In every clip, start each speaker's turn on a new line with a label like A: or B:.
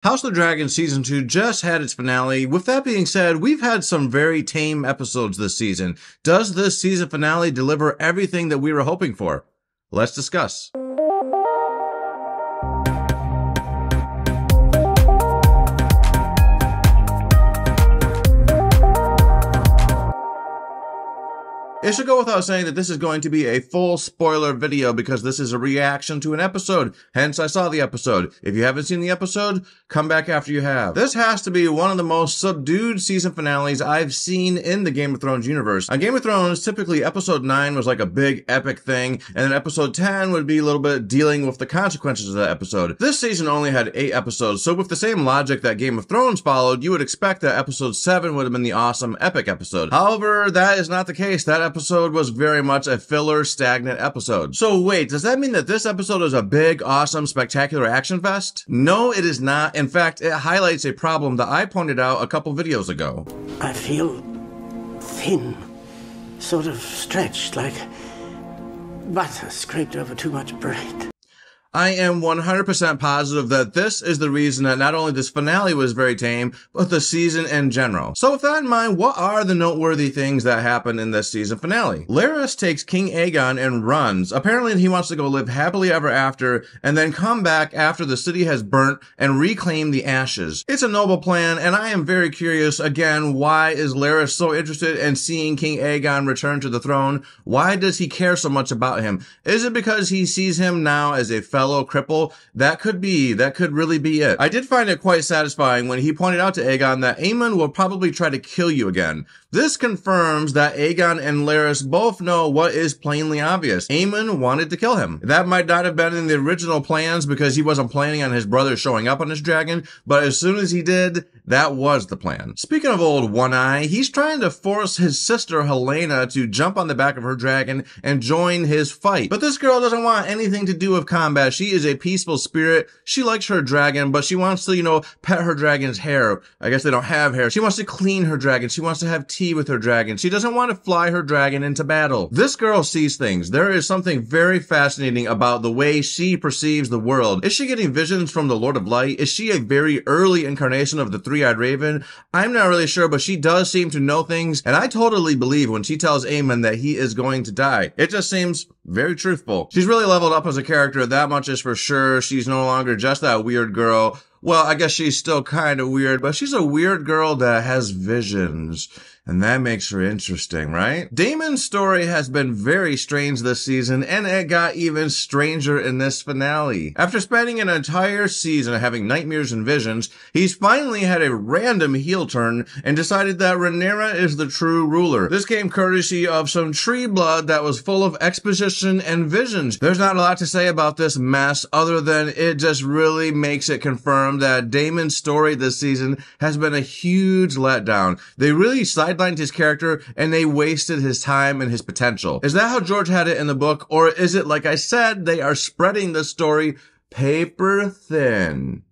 A: House of the Dragon Season 2 just had its finale. With that being said, we've had some very tame episodes this season. Does this season finale deliver everything that we were hoping for? Let's discuss. It should go without saying that this is going to be a full spoiler video because this is a reaction to an episode. Hence, I saw the episode. If you haven't seen the episode, come back after you have. This has to be one of the most subdued season finales I've seen in the Game of Thrones universe. On Game of Thrones, typically episode 9 was like a big epic thing, and then episode 10 would be a little bit dealing with the consequences of that episode. This season only had 8 episodes, so with the same logic that Game of Thrones followed, you would expect that episode 7 would have been the awesome epic episode. However, that is not the case. That episode was very much a filler, stagnant episode. So wait, does that mean that this episode is a big, awesome, spectacular action fest? No, it is not. In fact, it highlights a problem that I pointed out a couple videos ago.
B: I feel thin, sort of stretched, like butter scraped over too much bread.
A: I am 100% positive that this is the reason that not only this finale was very tame, but the season in general. So with that in mind, what are the noteworthy things that happened in this season finale? Larys takes King Aegon and runs. Apparently he wants to go live happily ever after, and then come back after the city has burnt and reclaim the ashes. It's a noble plan, and I am very curious, again, why is Larys so interested in seeing King Aegon return to the throne? Why does he care so much about him? Is it because he sees him now as a fellow cripple? That could really be it. I did find it quite satisfying when he pointed out to Aegon that Aemon will probably try to kill you again. This confirms that Aegon and Larys both know what is plainly obvious. Aemon wanted to kill him. That might not have been in the original plans because he wasn't planning on his brother showing up on his dragon, but as soon as he did, that was the plan. Speaking of old One Eye, he's trying to force his sister Helena to jump on the back of her dragon and join his fight. But this girl doesn't want anything to do with combat. She is a peaceful spirit. She likes her dragon, but she wants to, pet her dragon's hair. I guess they don't have hair. She wants to clean her dragon. She wants to have tea with her dragon. She doesn't want to fly her dragon into battle. This girl sees things. There is something very fascinating about the way she perceives the world. Is she getting visions from the Lord of Light? Is she a very early incarnation of the Three-Eyed Raven? I'm not really sure, but she does seem to know things, and I totally believe when she tells Aemon that he is going to die. It just seems very truthful. She's really leveled up as a character, that much is for sure. She's no longer just that weird girl. Well, I guess she's still kind of weird, but she's a weird girl that has visions. And that makes her interesting, right? Daemon's story has been very strange this season, and it got even stranger in this finale. After spending an entire season having nightmares and visions, he's finally had a random heel turn and decided that Rhaenyra is the true ruler. This came courtesy of some tree blood that was full of exposition and visions. There's not a lot to say about this mess other than it just really makes it confirm that Daemon's story this season has been a huge letdown. They really sidelined his character and they wasted his time and his potential. Is that how George had it in the book, or is it, like I said, they are spreading the story paper thin?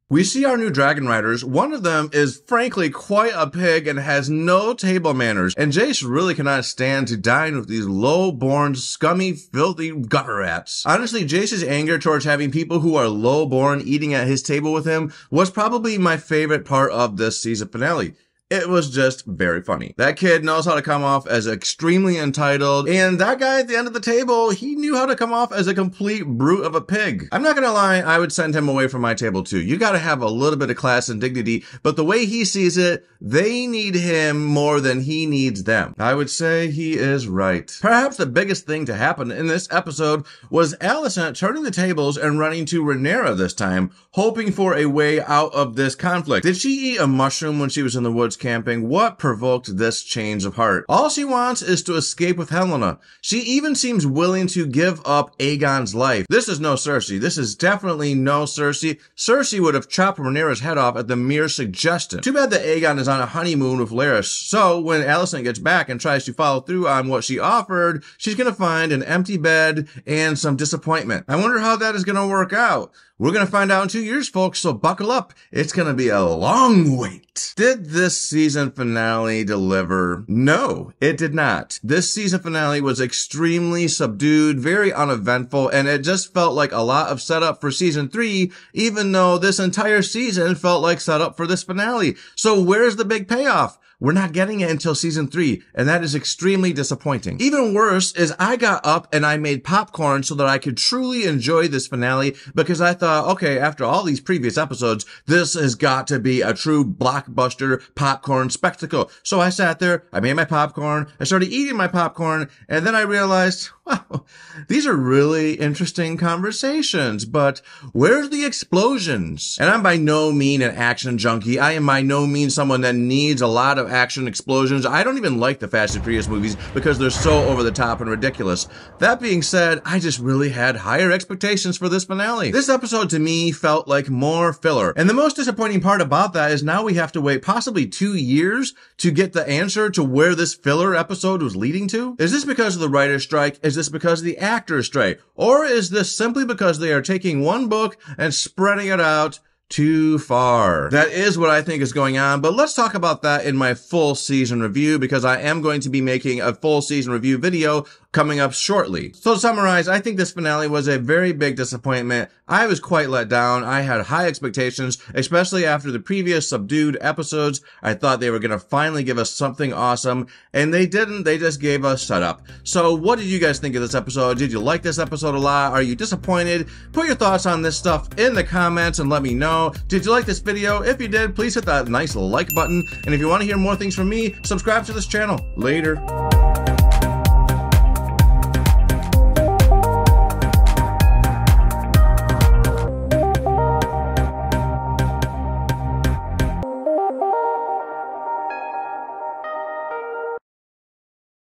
A: We see our new dragon riders. One of them is frankly quite a pig and has no table manners, and Jace really cannot stand to dine with these low-born, scummy, filthy gutter rats. Honestly, Jace's anger towards having people who are low-born eating at his table with him was probably my favorite part of this season finale. It was just very funny. That kid knows how to come off as extremely entitled, and that guy at the end of the table, he knew how to come off as a complete brute of a pig. I'm not gonna lie, I would send him away from my table too. You gotta have a little bit of class and dignity, but the way he sees it, they need him more than he needs them. I would say he is right. Perhaps the biggest thing to happen in this episode was Alicent turning the tables and running to Rhaenyra this time, hoping for a way out of this conflict. Did she eat a mushroom when she was in the woods camping? What provoked this change of heart? All she wants is to escape with Helena. She even seems willing to give up Aegon's life. This is no Cersei. This is definitely no Cersei. Cersei would have chopped Rhaenyra's head off at the mere suggestion. Too bad that Aegon is on a honeymoon with Larys. So when Alicent gets back and tries to follow through on what she offered, she's gonna find an empty bed and some disappointment. I wonder how that is gonna work out. We're gonna find out in 2 years, folks, so buckle up. It's gonna be a long wait. Did this season finale deliver? No, it did not. This season finale was extremely subdued, very uneventful, and it just felt like a lot of setup for season 3, even though this entire season felt like setup for this finale. So where's the big payoff? We're not getting it until season 3, and that is extremely disappointing. Even worse is I got up and I made popcorn so that I could truly enjoy this finale, because I thought, okay, after all these previous episodes, this has got to be a true blockbuster popcorn spectacle. So I sat there, I made my popcorn, I started eating my popcorn, and then I realized, wow, these are really interesting conversations, but where's the explosions? And I'm by no means an action junkie. I am by no means someone that needs a lot of action explosions. I don't even like the Fast and Furious movies because they're so over the top and ridiculous. That being said, I just really had higher expectations for this finale. This episode to me felt like more filler. And the most disappointing part about that is now we have to wait possibly 2 years to get the answer to where this filler episode was leading to. Is this because of the writer's strike? Is this because of the actor's strike? Or is this simply because they are taking one book and spreading it out too far? That is what I think is going on, but let's talk about that in my full season review, because I am going to be making a full season review video coming up shortly. So to summarize, I think this finale was a very big disappointment. I was quite let down. I had high expectations, especially after the previous subdued episodes. I thought they were going to finally give us something awesome, and they didn't. They just gave us setup. So what did you guys think of this episode? Did you like this episode a lot? Are you disappointed? Put your thoughts on this stuff in the comments and let me know. Did you like this video? If you did, please hit that nice like button. And if you want to hear more things from me, subscribe to this channel. Later.